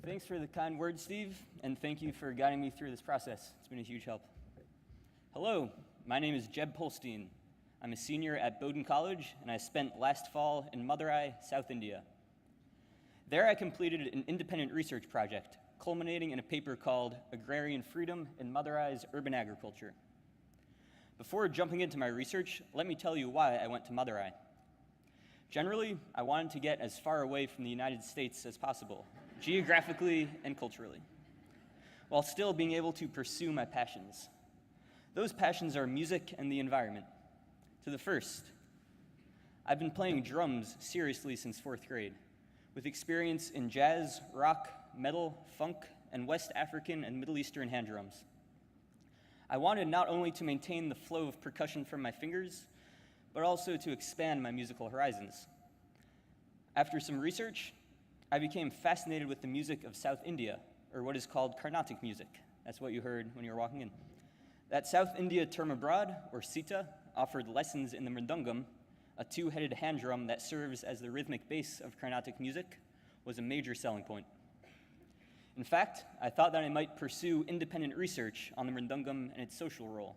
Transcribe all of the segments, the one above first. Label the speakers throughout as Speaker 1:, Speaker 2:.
Speaker 1: Thanks for the kind words, Steve, and thank you for guiding me through this process. It's been a huge help. Hello, my name is Jeb Polstein. I'm a senior at Bowdoin College, and I spent last fall in Madurai, South India. There I completed an independent research project, culminating in a paper called Agrarian Freedom in Madurai's Urban Agriculture. Before jumping into my research, let me tell you why I went to Madurai. Generally, I wanted to get as far away from the United States as possible, geographically and culturally, while still being able to pursue my passions. Those passions are music and the environment. To the first, I've been playing drums seriously since 4th grade, with experience in jazz, rock, metal, funk, and West African and Middle Eastern hand drums. I wanted not only to maintain the flow of percussion from my fingers, but also to expand my musical horizons. After some research, I became fascinated with the music of South India, or what is called Carnatic music. That's what you heard when you were walking in. That South India term abroad, or SITA, offered lessons in the mridangam, a two-headed hand drum that serves as the rhythmic base of Carnatic music, was a major selling point. In fact, I thought that I might pursue independent research on the mridangam and its social role.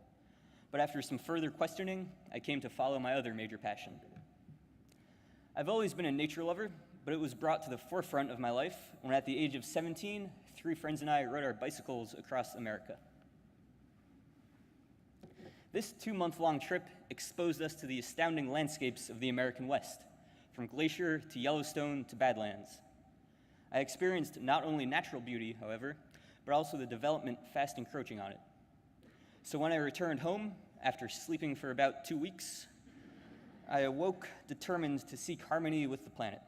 Speaker 1: But after some further questioning, I came to follow my other major passion. I've always been a nature lover, but it was brought to the forefront of my life when at the age of 17, 3 friends and I rode our bicycles across America. This 2-month-long trip exposed us to the astounding landscapes of the American West, from Glacier to Yellowstone to Badlands. I experienced not only natural beauty, however, but also the development fast encroaching on it. So when I returned home, after sleeping for about 2 weeks, I awoke determined to seek harmony with the planet.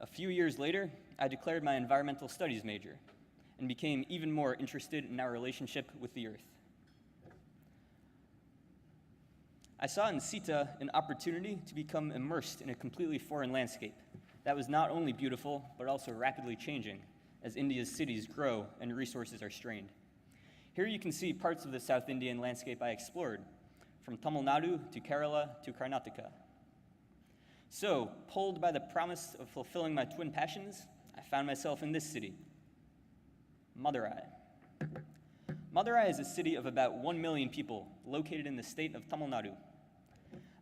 Speaker 1: A few years later, I declared my environmental studies major and became even more interested in our relationship with the Earth. I saw in SITA an opportunity to become immersed in a completely foreign landscape that was not only beautiful, but also rapidly changing as India's cities grow and resources are strained. Here you can see parts of the South Indian landscape I explored, from Tamil Nadu to Kerala to Karnataka. So, pulled by the promise of fulfilling my twin passions, I found myself in this city, Madurai. Madurai is a city of about 1 million people located in the state of Tamil Nadu.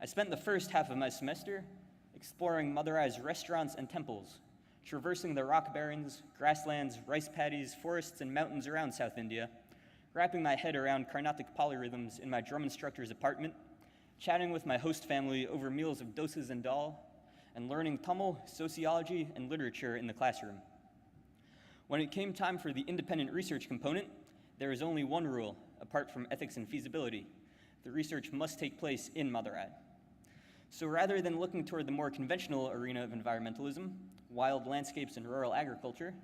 Speaker 1: I spent the first half of my semester exploring Madurai's restaurants and temples, traversing the rock barrens, grasslands, rice paddies, forests, and mountains around South India, wrapping my head around Carnatic polyrhythms in my drum instructor's apartment, chatting with my host family over meals of dosas and dal, and learning Tamil, sociology, and literature in the classroom. When it came time for the independent research component, there is only one rule, apart from ethics and feasibility. The research must take place in Madurai. So rather than looking toward the more conventional arena of environmentalism, wild landscapes and rural agriculture,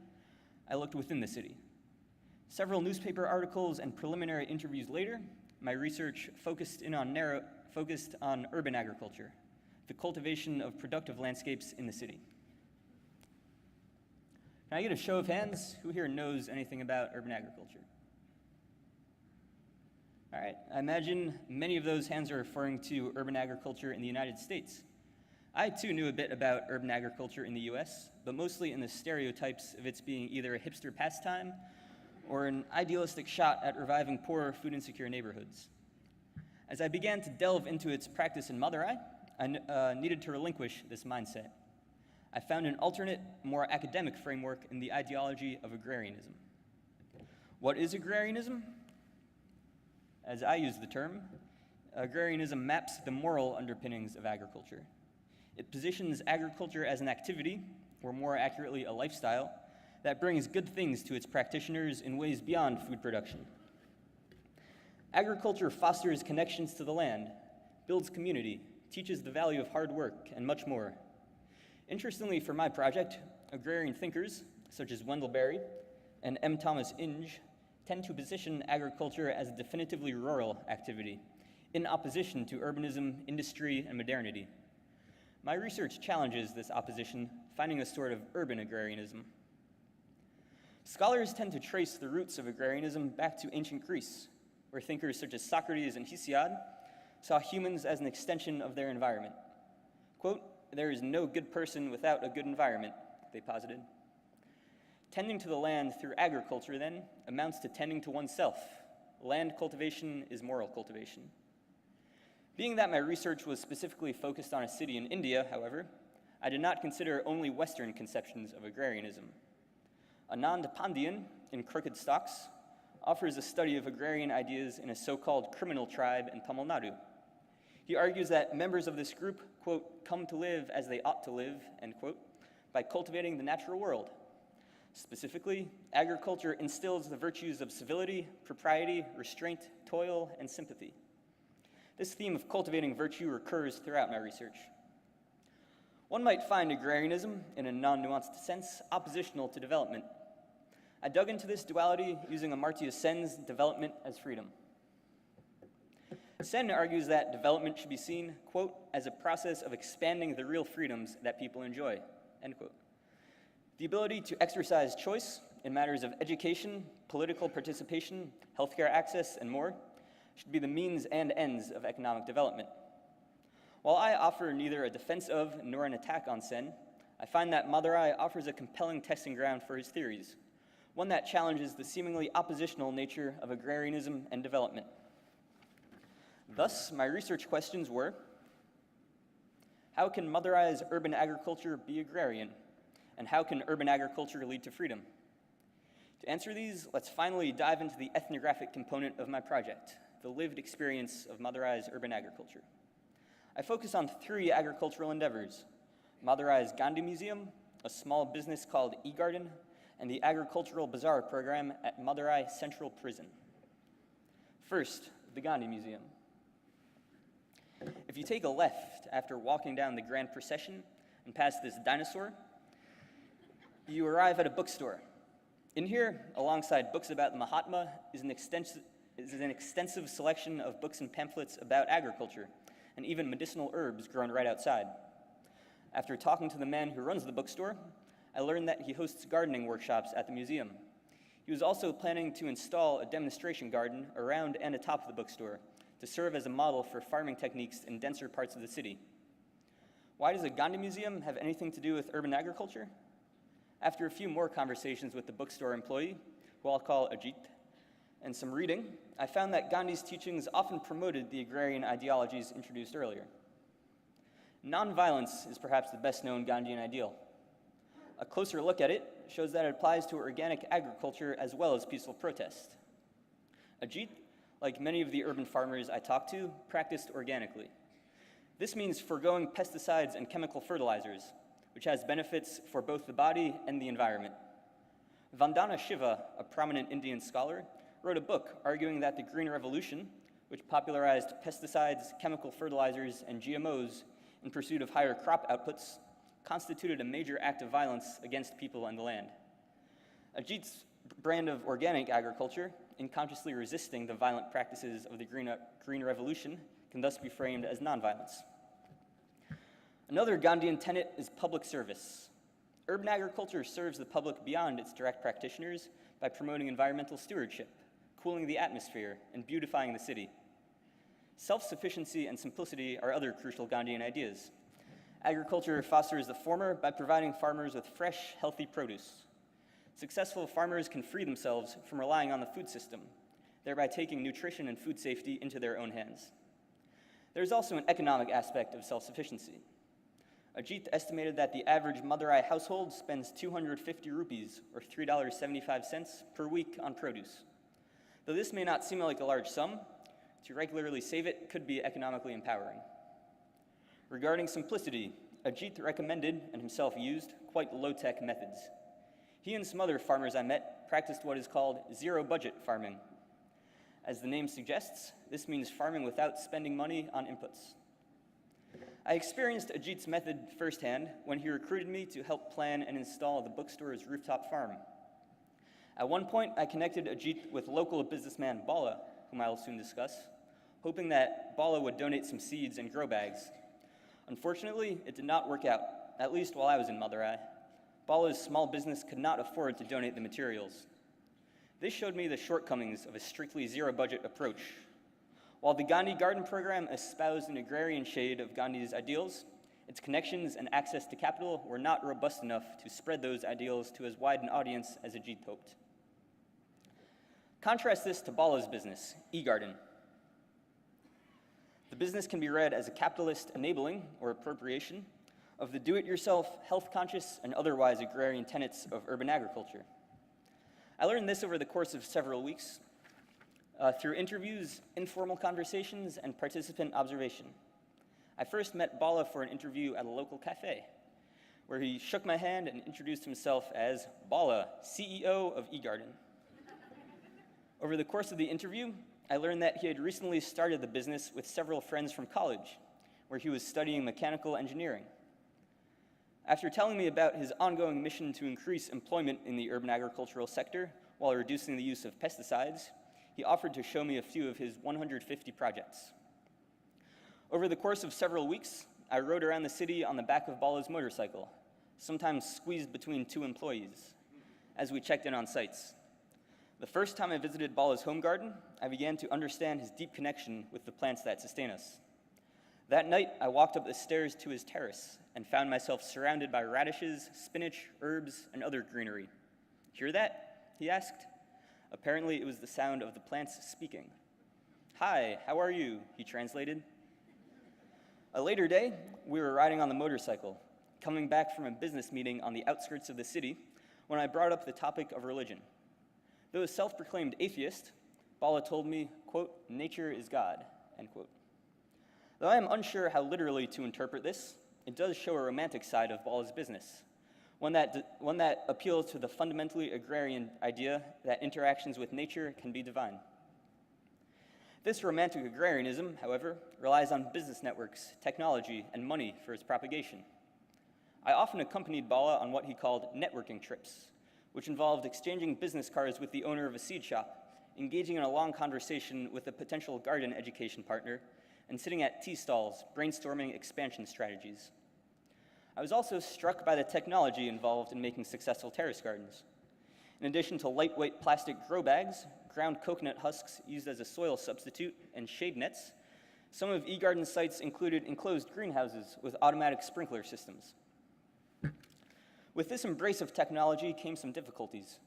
Speaker 1: I looked within the city. Several newspaper articles and preliminary interviews later, my research focused on urban agriculture, the cultivation of productive landscapes in the city. Can I get a show of hands? Who here knows anything about urban agriculture? All right, I imagine many of those hands are referring to urban agriculture in the United States. I too knew a bit about urban agriculture in the US, but mostly in the stereotypes of its being either a hipster pastime or an idealistic shot at reviving poor, food-insecure neighborhoods. As I began to delve into its practice in Madurai, I needed to relinquish this mindset. I found an alternate, more academic framework in the ideology of agrarianism. What is agrarianism? As I use the term, agrarianism maps the moral underpinnings of agriculture. It positions agriculture as an activity, or more accurately, a lifestyle, that brings good things to its practitioners in ways beyond food production. Agriculture fosters connections to the land, builds community, teaches the value of hard work, and much more. Interestingly, for my project, agrarian thinkers, such as Wendell Berry and M. Thomas Inge, tend to position agriculture as a definitively rural activity, in opposition to urbanism, industry, and modernity. My research challenges this opposition, finding a sort of urban agrarianism. Scholars tend to trace the roots of agrarianism back to ancient Greece, where thinkers such as Socrates and Hesiod saw humans as an extension of their environment. Quote, "There is no good person without a good environment," they posited. Tending to the land through agriculture, then, amounts to tending to oneself. Land cultivation is moral cultivation. Being that my research was specifically focused on a city in India, however, I did not consider only Western conceptions of agrarianism. Anand Pandian, in Crooked Stalks, offers a study of agrarian ideas in a so-called criminal tribe in Tamil Nadu. He argues that members of this group, quote, come to live as they ought to live, end quote, by cultivating the natural world. Specifically, agriculture instills the virtues of civility, propriety, restraint, toil, and sympathy. This theme of cultivating virtue recurs throughout my research. One might find agrarianism, in a non-nuanced sense, oppositional to development. I dug into this duality using Amartya Sen's Development as Freedom. Sen argues that development should be seen, quote, as a process of expanding the real freedoms that people enjoy, end quote. The ability to exercise choice in matters of education, political participation, healthcare access, and more should be the means and ends of economic development. While I offer neither a defense of nor an attack on Sen, I find that Madurai offers a compelling testing ground for his theories, one that challenges the seemingly oppositional nature of agrarianism and development. Thus, my research questions were, how can Madurai's urban agriculture be agrarian? And how can urban agriculture lead to freedom? To answer these, let's finally dive into the ethnographic component of my project, the lived experience of Madurai's urban agriculture. I focus on 3 agricultural endeavors: Madurai's Gandhi Museum, a small business called EGarden, and the Agricultural Bazaar program at Madurai Central Prison. First, the Gandhi Museum. If you take a left after walking down the Grand Procession and past this dinosaur, you arrive at a bookstore. In here, alongside books about the Mahatma, is an extensive selection of books and pamphlets about agriculture, and even medicinal herbs grown right outside. After talking to the man who runs the bookstore, I learned that he hosts gardening workshops at the museum. He was also planning to install a demonstration garden around and atop the bookstore to serve as a model for farming techniques in denser parts of the city. Why does a Gandhi museum have anything to do with urban agriculture? After a few more conversations with the bookstore employee, who I'll call Ajit, and some reading, I found that Gandhi's teachings often promoted the agrarian ideologies introduced earlier. Nonviolence is perhaps the best-known Gandhian ideal. A closer look at it shows that it applies to organic agriculture as well as peaceful protest. Ajit, like many of the urban farmers I talked to, practiced organically. This means foregoing pesticides and chemical fertilizers, which has benefits for both the body and the environment. Vandana Shiva, a prominent Indian scholar, wrote a book arguing that the Green Revolution, which popularized pesticides, chemical fertilizers, and GMOs in pursuit of higher crop outputs, constituted a major act of violence against people and the land. Ajit's brand of organic agriculture, in consciously resisting the violent practices of the Green Revolution, can thus be framed as nonviolence. Another Gandhian tenet is public service. Urban agriculture serves the public beyond its direct practitioners by promoting environmental stewardship, cooling the atmosphere, and beautifying the city. Self-sufficiency and simplicity are other crucial Gandhian ideas. Agriculture fosters the former by providing farmers with fresh, healthy produce. Successful farmers can free themselves from relying on the food system, thereby taking nutrition and food safety into their own hands. There's also an economic aspect of self-sufficiency. Ajit estimated that the average Madurai household spends 250 rupees, or $3.75 per week on produce. Though this may not seem like a large sum, to regularly save it could be economically empowering. Regarding simplicity, Ajit recommended, and himself used, quite low-tech methods. He and some other farmers I met practiced what is called zero-budget farming. As the name suggests, this means farming without spending money on inputs. I experienced Ajit's method firsthand when he recruited me to help plan and install the bookstore's rooftop farm. At one point, I connected Ajit with local businessman Bala, whom I will soon discuss, hoping that Bala would donate some seeds and grow bags. Unfortunately, it did not work out, at least while I was in Madurai. Bala's small business could not afford to donate the materials. This showed me the shortcomings of a strictly zero-budget approach. While the Gandhi Garden program espoused an agrarian shade of Gandhi's ideals, its connections and access to capital were not robust enough to spread those ideals to as wide an audience as Ajit hoped. Contrast this to Bala's business, EGarden. The business can be read as a capitalist enabling, or appropriation, of the do-it-yourself, health-conscious, and otherwise agrarian tenets of urban agriculture. I learned this over the course of several weeks through interviews, informal conversations, and participant observation. I first met Bala for an interview at a local cafe, where he shook my hand and introduced himself as Bala, CEO of EGarden. Over the course of the interview, I learned that he had recently started the business with several friends from college, where he was studying mechanical engineering. After telling me about his ongoing mission to increase employment in the urban agricultural sector while reducing the use of pesticides, he offered to show me a few of his 150 projects. Over the course of several weeks, I rode around the city on the back of Bala's motorcycle, sometimes squeezed between two employees, as we checked in on sites. The first time I visited Bala's home garden, I began to understand his deep connection with the plants that sustain us. That night, I walked up the stairs to his terrace and found myself surrounded by radishes, spinach, herbs, and other greenery. "Hear that?" he asked. Apparently, it was the sound of the plants speaking. "Hi, how are you?" he translated. A later day, we were riding on the motorcycle, coming back from a business meeting on the outskirts of the city, when I brought up the topic of religion. Though a self-proclaimed atheist, Bala told me, quote, "Nature is God," end quote. Though I am unsure how literally to interpret this, it does show a romantic side of Bala's business, one that appeals to the fundamentally agrarian idea that interactions with nature can be divine. This romantic agrarianism, however, relies on business networks, technology, and money for its propagation. I often accompanied Bala on what he called networking trips, which involved exchanging business cards with the owner of a seed shop, engaging in a long conversation with a potential garden education partner, and sitting at tea stalls, brainstorming expansion strategies. I was also struck by the technology involved in making successful terrace gardens. In addition to lightweight plastic grow bags, ground coconut husks used as a soil substitute, and shade nets, some of EGarden's sites included enclosed greenhouses with automatic sprinkler systems. With this embrace of technology came some difficulties,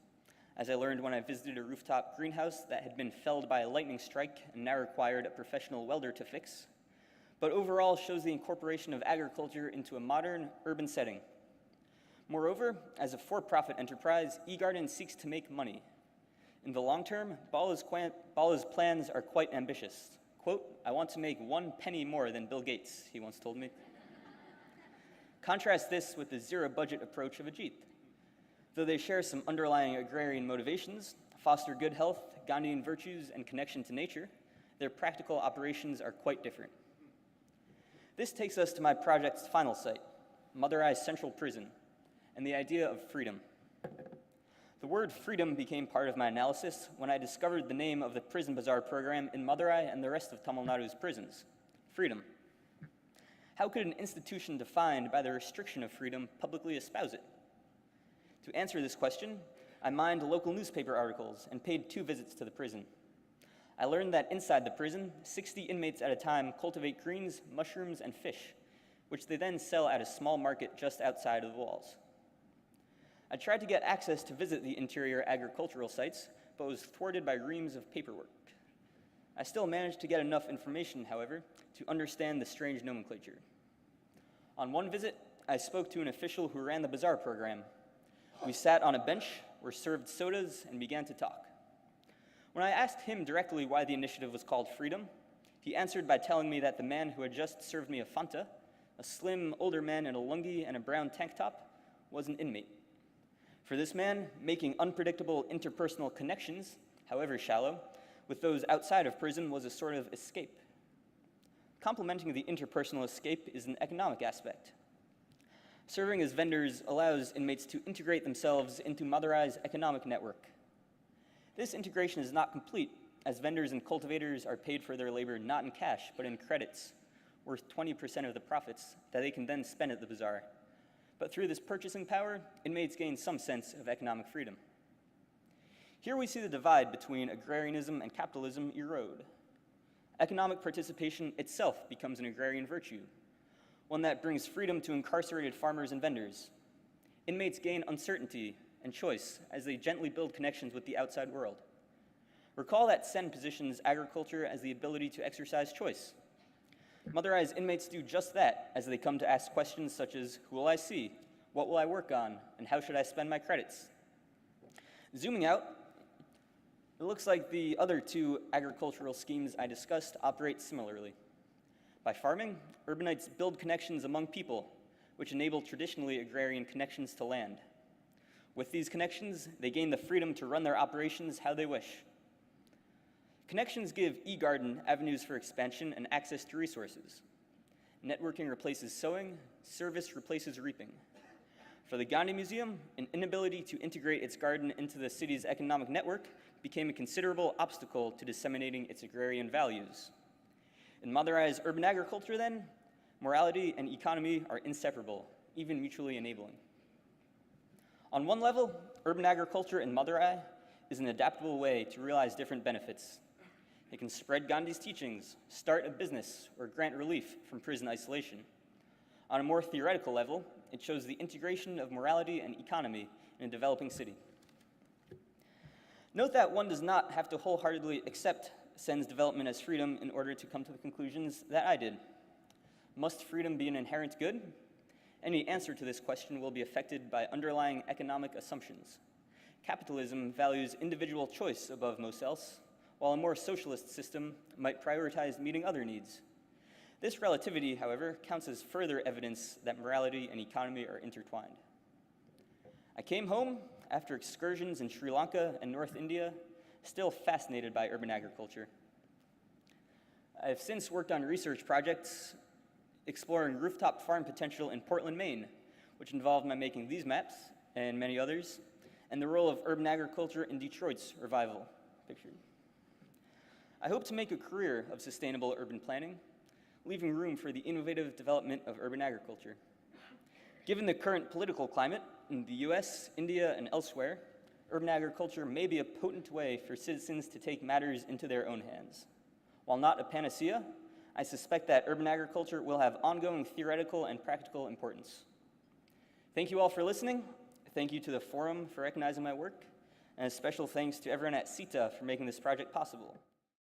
Speaker 1: as I learned when I visited a rooftop greenhouse that had been felled by a lightning strike and now required a professional welder to fix, but overall shows the incorporation of agriculture into a modern, urban setting. Moreover, as a for-profit enterprise, EGarden seeks to make money. In the long term, Bala's plans are quite ambitious. Quote, "I want to make 1 penny more than Bill Gates," he once told me. Contrast this with the zero-budget approach of Ajit. Though they share some underlying agrarian motivations, foster good health, Gandhian virtues, and connection to nature, their practical operations are quite different. This takes us to my project's final site, Madurai Central Prison, and the idea of freedom. The word freedom became part of my analysis when I discovered the name of the prison bazaar program in Madurai and the rest of Tamil Nadu's prisons, freedom. How could an institution defined by the restriction of freedom publicly espouse it? To answer this question, I mined local newspaper articles and paid 2 visits to the prison. I learned that inside the prison, 60 inmates at a time cultivate greens, mushrooms, and fish, which they then sell at a small market just outside of the walls. I tried to get access to visit the interior agricultural sites, but was thwarted by reams of paperwork. I still managed to get enough information, however, to understand the strange nomenclature. On one visit, I spoke to an official who ran the bazaar program. We sat on a bench, were served sodas, and began to talk. When I asked him directly why the initiative was called Freedom, he answered by telling me that the man who had just served me a Fanta, a slim, older man in a lungi and a brown tank top, was an inmate. For this man, making unpredictable interpersonal connections, however shallow, with those outside of prison was a sort of escape. Complementing the interpersonal escape is an economic aspect. Serving as vendors allows inmates to integrate themselves into Madurai's economic network. This integration is not complete, as vendors and cultivators are paid for their labor not in cash, but in credits, worth 20% of the profits that they can then spend at the bazaar. But through this purchasing power, inmates gain some sense of economic freedom. Here we see the divide between agrarianism and capitalism erode. Economic participation itself becomes an agrarian virtue, one that brings freedom to incarcerated farmers and vendors. Inmates gain uncertainty and choice as they gently build connections with the outside world. Recall that SEN positions agriculture as the ability to exercise choice. Madurai's inmates do just that as they come to ask questions such as, who will I see? What will I work on? And how should I spend my credits? Zooming out, it looks like the other two agricultural schemes I discussed operate similarly. By farming, urbanites build connections among people, which enable traditionally agrarian connections to land. With these connections, they gain the freedom to run their operations how they wish. Connections give EGarden avenues for expansion and access to resources. Networking replaces sowing, service replaces reaping. For the Gandhi Museum, an inability to integrate its garden into the city's economic network became a considerable obstacle to disseminating its agrarian values. In Madurai's urban agriculture, then, morality and economy are inseparable, even mutually enabling. On one level, urban agriculture in Madurai is an adaptable way to realize different benefits. It can spread Gandhi's teachings, start a business, or grant relief from prison isolation. On a more theoretical level, it shows the integration of morality and economy in a developing city. Note that one does not have to wholeheartedly accept SEN's development as freedom in order to come to the conclusions that I did. Must freedom be an inherent good? Any answer to this question will be affected by underlying economic assumptions. Capitalism values individual choice above most else, while a more socialist system might prioritize meeting other needs. This relativity, however, counts as further evidence that morality and economy are intertwined. I came home after excursions in Sri Lanka and North India, still fascinated by urban agriculture. I have since worked on research projects exploring rooftop farm potential in Portland, Maine, which involved my making these maps and many others, and the role of urban agriculture in Detroit's revival pictured. I hope to make a career of sustainable urban planning, leaving room for the innovative development of urban agriculture. Given the current political climate in the US, India, and elsewhere, urban agriculture may be a potent way for citizens to take matters into their own hands. While not a panacea, I suspect that urban agriculture will have ongoing theoretical and practical importance. Thank you all for listening. Thank you to the Forum for recognizing my work, and a special thanks to everyone at SITA for making this project possible.